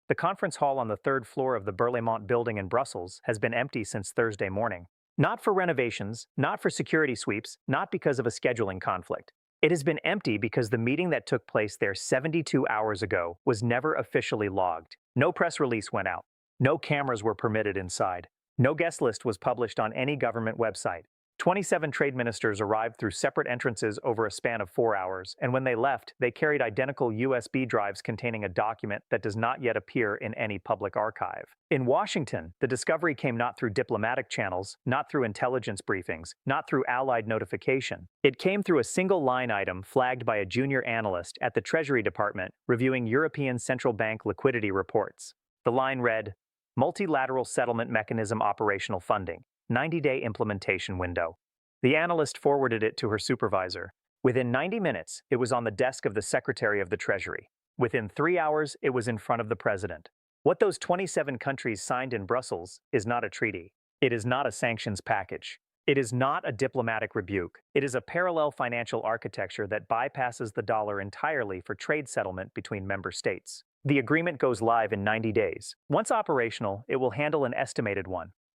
The conference hall on the third floor of the Berlaymont building in Brussels has been empty since Thursday morning. Not for renovations, not for security sweeps, not because of a scheduling conflict. It has been empty because the meeting that took place there 72 hours ago was never officially logged. No press release went out. No cameras were permitted inside. No guest list was published on any government website. 27 trade ministers arrived through separate entrances over a span of 4 hours, and when they left, they carried identical USB drives containing a document that does not yet appear in any public archive. In Washington, the discovery came not through diplomatic channels, not through intelligence briefings, not through allied notification. It came through a single line item flagged by a junior analyst at the Treasury Department reviewing European Central Bank liquidity reports. The line read, "Multilateral Settlement Mechanism Operational Funding. 90-day implementation window." The analyst forwarded it to her supervisor. Within 90 minutes, it was on the desk of the Secretary of the Treasury. Within 3 hours, it was in front of the President. What those 27 countries signed in Brussels is not a treaty. It is not a sanctions package. It is not a diplomatic rebuke. It is a parallel financial architecture that bypasses the dollar entirely for trade settlement between member states. The agreement goes live in 90 days. Once operational, it will handle an estimated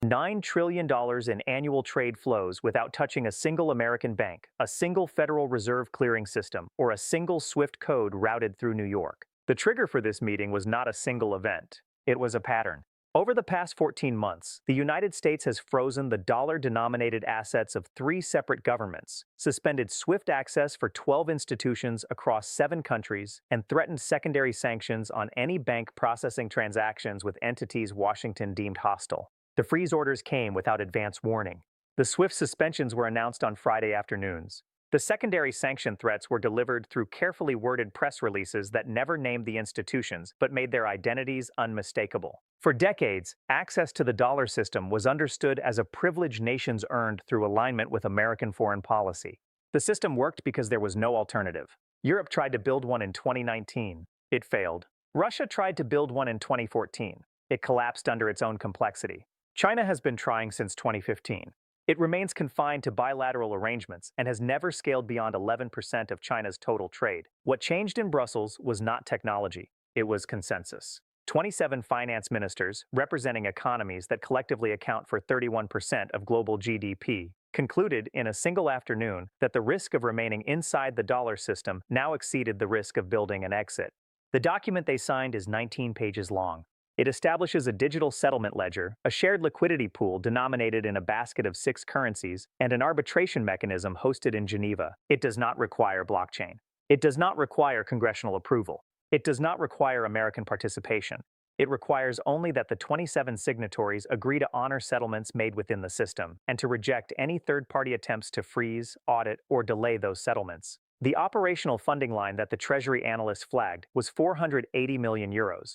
$9 trillion in annual trade flows without touching a single American bank, a single Federal Reserve clearing system, or a single SWIFT code routed through New York. The trigger for this meeting was not a single event. It was a pattern. Over the past 14 months, the United States has frozen the dollar-denominated assets of 3 separate governments, suspended SWIFT access for 12 institutions across 7 countries, and threatened secondary sanctions on any bank processing transactions with entities Washington deemed hostile. The freeze orders came without advance warning. The SWIFT suspensions were announced on Friday afternoons. The secondary sanction threats were delivered through carefully worded press releases that never named the institutions but made their identities unmistakable. For decades, access to the dollar system was understood as a privilege nations earned through alignment with American foreign policy. The system worked because there was no alternative. Europe tried to build one in 2019. It failed. Russia tried to build one in 2014. It collapsed under its own complexity. China has been trying since 2015. It remains confined to bilateral arrangements and has never scaled beyond 11% of China's total trade. What changed in Brussels was not technology, it was consensus. 27 finance ministers, representing economies that collectively account for 31% of global GDP, concluded in a single afternoon that the risk of remaining inside the dollar system now exceeded the risk of building an exit. The document they signed is 19 pages long. It establishes a digital settlement ledger, a shared liquidity pool denominated in a basket of 6 currencies, and an arbitration mechanism hosted in Geneva. It does not require blockchain. It does not require congressional approval. It does not require American participation. It requires only that the 27 signatories agree to honor settlements made within the system and to reject any third-party attempts to freeze, audit, or delay those settlements. The operational funding line that the Treasury analyst flagged was €480 million,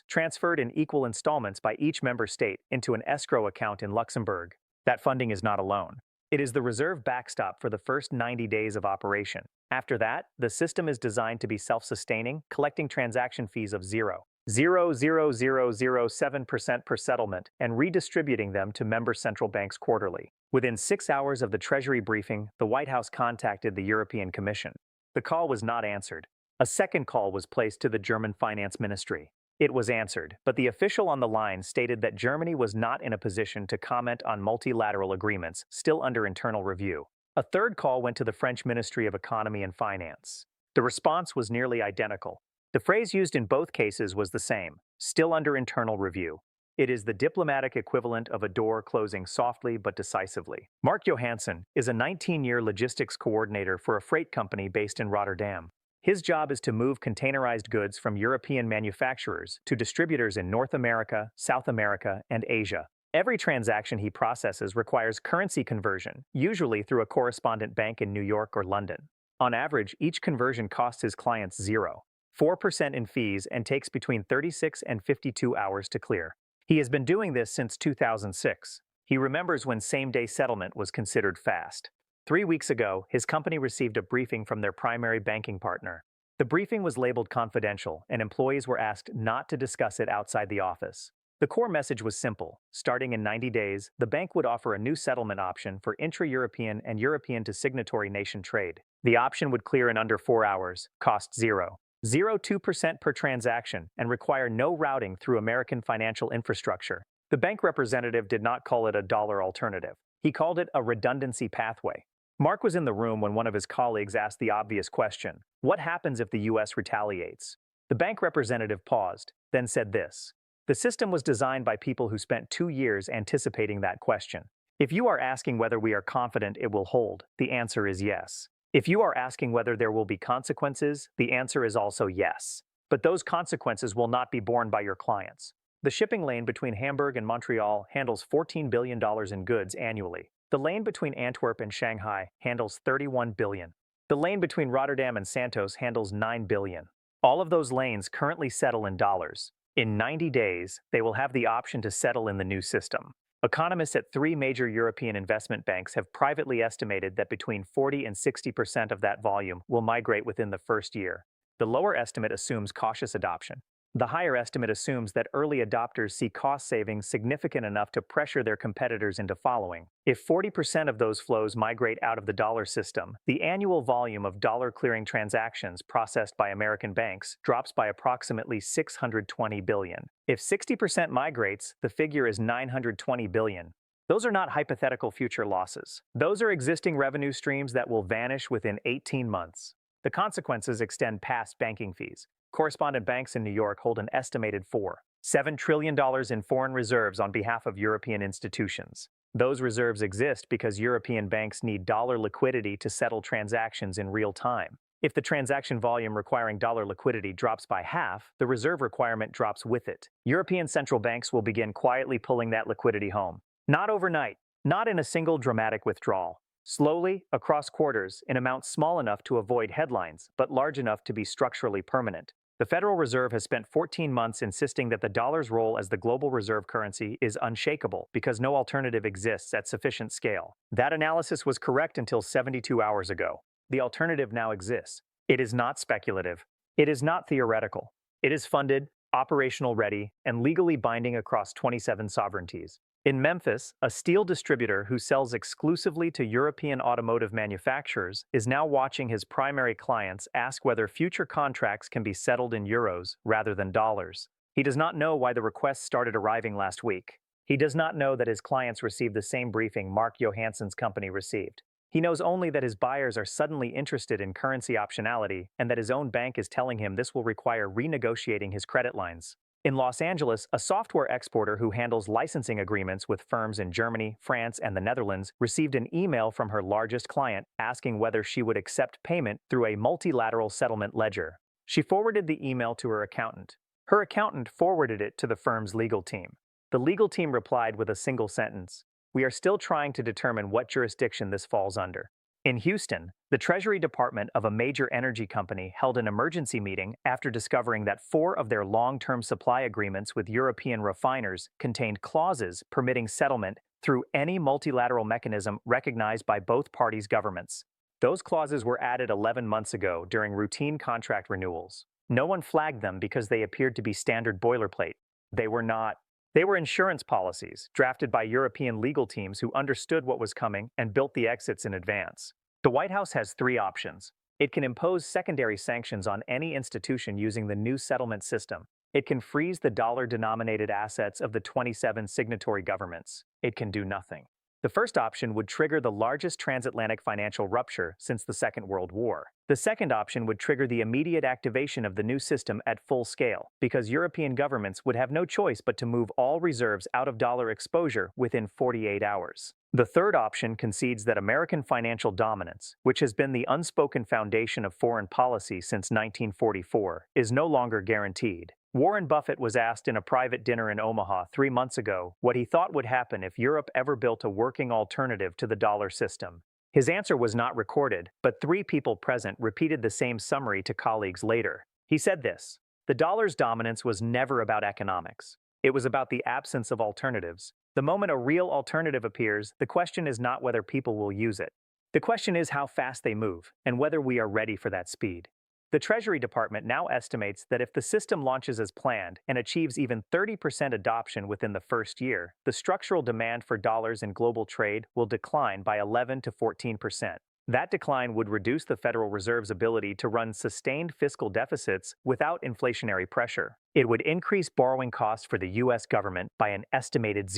transferred in equal installments by each member state into an escrow account in Luxembourg. That funding is not a loan. It is the reserve backstop for the first 90 days of operation. After that, the system is designed to be self-sustaining, collecting transaction fees of 0.00007% per settlement and redistributing them to member central banks quarterly. Within 6 hours of the Treasury briefing, the White House contacted the European Commission. The call was not answered. A second call was placed to the German Finance Ministry. It was answered, but the official on the line stated that Germany was not in a position to comment on multilateral agreements still under internal review. A third call went to the French Ministry of Economy and Finance. The response was nearly identical. The phrase used in both cases was the same, still under internal review. It is the diplomatic equivalent of a door closing softly but decisively. Mark Johansson is a 19-year logistics coordinator for a freight company based in Rotterdam. His job is to move containerized goods from European manufacturers to distributors in North America, South America, and Asia. Every transaction he processes requires currency conversion, usually through a correspondent bank in New York or London. On average, each conversion costs his clients 0.4% in fees and takes between 36 and 52 hours to clear. He has been doing this since 2006. He remembers when same-day settlement was considered fast. 3 weeks ago, his company received a briefing from their primary banking partner. The briefing was labeled confidential, and employees were asked not to discuss it outside the office. The core message was simple. Starting in 90 days, the bank would offer a new settlement option for intra-European and European to signatory nation trade. The option would clear in under 4 hours, cost 0. 0.02% per transaction, and require no routing through American financial infrastructure. The bank representative did not call it a dollar alternative. He called it a redundancy pathway. Mark was in the room when one of his colleagues asked the obvious question: what happens if the US retaliates? The bank representative paused, then said this: the system was designed by people who spent 2 years anticipating that question. If you are asking whether we are confident it will hold, the answer is yes. If you are asking whether there will be consequences, the answer is also yes. But those consequences will not be borne by your clients. The shipping lane between Hamburg and Montreal handles $14 billion in goods annually. The lane between Antwerp and Shanghai handles $31 billion. The lane between Rotterdam and Santos handles $9 billion. All of those lanes currently settle in dollars. In 90 days, they will have the option to settle in the new system. Economists at 3 major European investment banks have privately estimated that between 40 and 60% of that volume will migrate within the first year. The lower estimate assumes cautious adoption. The higher estimate assumes that early adopters see cost savings significant enough to pressure their competitors into following. If 40% of those flows migrate out of the dollar system, the annual volume of dollar clearing transactions processed by American banks drops by approximately $620 billion. If 60% migrates, the figure is $920 billion. Those are not hypothetical future losses. Those are existing revenue streams that will vanish within 18 months. The consequences extend past banking fees. Correspondent banks in New York hold an estimated $4.7 trillion in foreign reserves on behalf of European institutions. Those reserves exist because European banks need dollar liquidity to settle transactions in real time. If the transaction volume requiring dollar liquidity drops by half, the reserve requirement drops with it. European central banks will begin quietly pulling that liquidity home. Not overnight, not in a single dramatic withdrawal. Slowly, across quarters, in amounts small enough to avoid headlines, but large enough to be structurally permanent. The Federal Reserve has spent 14 months insisting that the dollar's role as the global reserve currency is unshakable because no alternative exists at sufficient scale. That analysis was correct until 72 hours ago. The alternative now exists. It is not speculative. It is not theoretical. It is funded, operational ready, and legally binding across 27 sovereignties. In Memphis, a steel distributor who sells exclusively to European automotive manufacturers is now watching his primary clients ask whether future contracts can be settled in euros rather than dollars. He does not know why the requests started arriving last week. He does not know that his clients received the same briefing Mark Johansson's company received. He knows only that his buyers are suddenly interested in currency optionality and that his own bank is telling him this will require renegotiating his credit lines. In Los Angeles, a software exporter who handles licensing agreements with firms in Germany, France, and the Netherlands received an email from her largest client asking whether she would accept payment through a multilateral settlement ledger. She forwarded the email to her accountant. Her accountant forwarded it to the firm's legal team. The legal team replied with a single sentence: "We are still trying to determine what jurisdiction this falls under." In Houston, the Treasury Department of a major energy company held an emergency meeting after discovering that 4 of their long-term supply agreements with European refiners contained clauses permitting settlement through any multilateral mechanism recognized by both parties' governments. Those clauses were added 11 months ago during routine contract renewals. No one flagged them because they appeared to be standard boilerplate. They were not. They were insurance policies, drafted by European legal teams who understood what was coming and built the exits in advance. The White House has 3 options. It can impose secondary sanctions on any institution using the new settlement system. It can freeze the dollar-denominated assets of the 27 signatory governments. It can do nothing. The first option would trigger the largest transatlantic financial rupture since the Second World War. The second option would trigger the immediate activation of the new system at full scale, because European governments would have no choice but to move all reserves out of dollar exposure within 48 hours. The third option concedes that American financial dominance, which has been the unspoken foundation of foreign policy since 1944, is no longer guaranteed. Warren Buffett was asked in a private dinner in Omaha 3 months ago what he thought would happen if Europe ever built a working alternative to the dollar system. His answer was not recorded, but 3 people present repeated the same summary to colleagues later. He said this: "The dollar's dominance was never about economics. It was about the absence of alternatives. The moment a real alternative appears, the question is not whether people will use it. The question is how fast they move, and whether we are ready for that speed." The Treasury Department now estimates that if the system launches as planned and achieves even 30% adoption within the first year, the structural demand for dollars in global trade will decline by 11 to 14%. That decline would reduce the Federal Reserve's ability to run sustained fiscal deficits without inflationary pressure. It would increase borrowing costs for the U.S. government by an estimated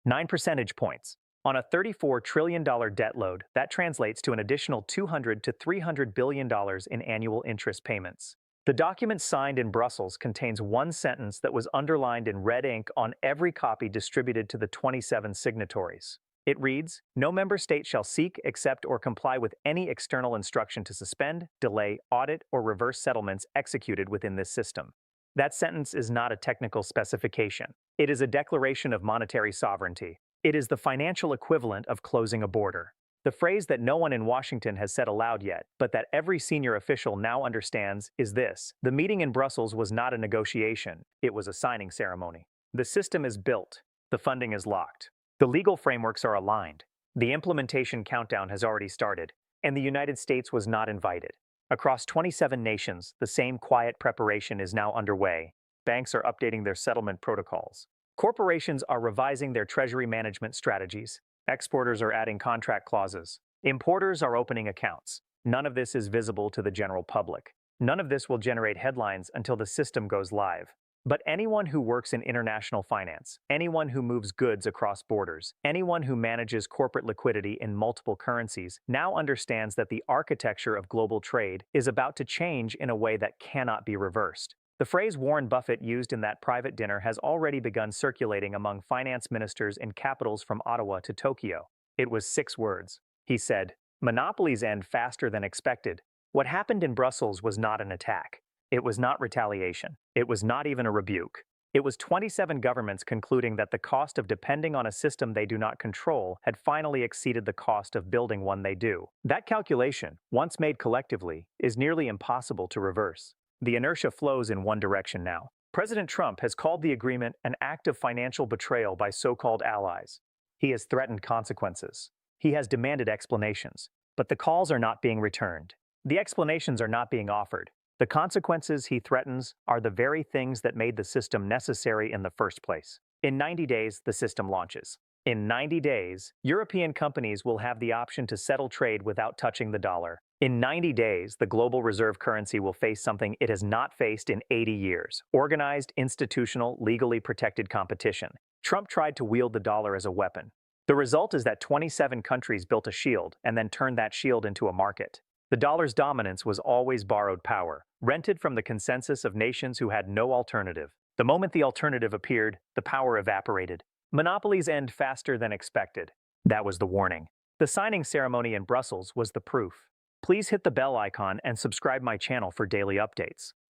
9 percentage points. On a $34 trillion debt load, that translates to an additional $200 to $300 billion in annual interest payments. The document signed in Brussels contains one sentence that was underlined in red ink on every copy distributed to the 27 signatories. It reads, "No member state shall seek, accept, or comply with any external instruction to suspend, delay, audit, or reverse settlements executed within this system." That sentence is not a technical specification. It is a declaration of monetary sovereignty. It is the financial equivalent of closing a border. The phrase that no one in Washington has said aloud yet, but that every senior official now understands, is this: the meeting in Brussels was not a negotiation, it was a signing ceremony. The system is built. The funding is locked. The legal frameworks are aligned. The implementation countdown has already started, and the United States was not invited. Across 27 nations, the same quiet preparation is now underway. Banks are updating their settlement protocols. Corporations are revising their treasury management strategies. Exporters are adding contract clauses. Importers are opening accounts. None of this is visible to the general public. None of this will generate headlines until the system goes live. But anyone who works in international finance, anyone who moves goods across borders, anyone who manages corporate liquidity in multiple currencies now understands that the architecture of global trade is about to change in a way that cannot be reversed. The phrase Warren Buffett used in that private dinner has already begun circulating among finance ministers in capitals from Ottawa to Tokyo. It was 6 words. He said, "Monopolies end faster than expected." What happened in Brussels was not an attack. It was not retaliation. It was not even a rebuke. It was 27 governments concluding that the cost of depending on a system they do not control had finally exceeded the cost of building one they do. That calculation, once made collectively, is nearly impossible to reverse. The inertia flows in one direction now. President Trump has called the agreement an act of financial betrayal by so-called allies. He has threatened consequences. He has demanded explanations. But the calls are not being returned. The explanations are not being offered. The consequences he threatens are the very things that made the system necessary in the first place. In 90 days, the system launches. In 90 days, European companies will have the option to settle trade without touching the dollar. In 90 days, the global reserve currency will face something it has not faced in 80 years: organized, institutional, legally protected competition. Trump tried to wield the dollar as a weapon. The result is that 27 countries built a shield and then turned that shield into a market. The dollar's dominance was always borrowed power, rented from the consensus of nations who had no alternative. The moment the alternative appeared, the power evaporated. Monopolies end faster than expected. That was the warning. The signing ceremony in Brussels was the proof. Please hit the bell icon and subscribe my channel for daily updates.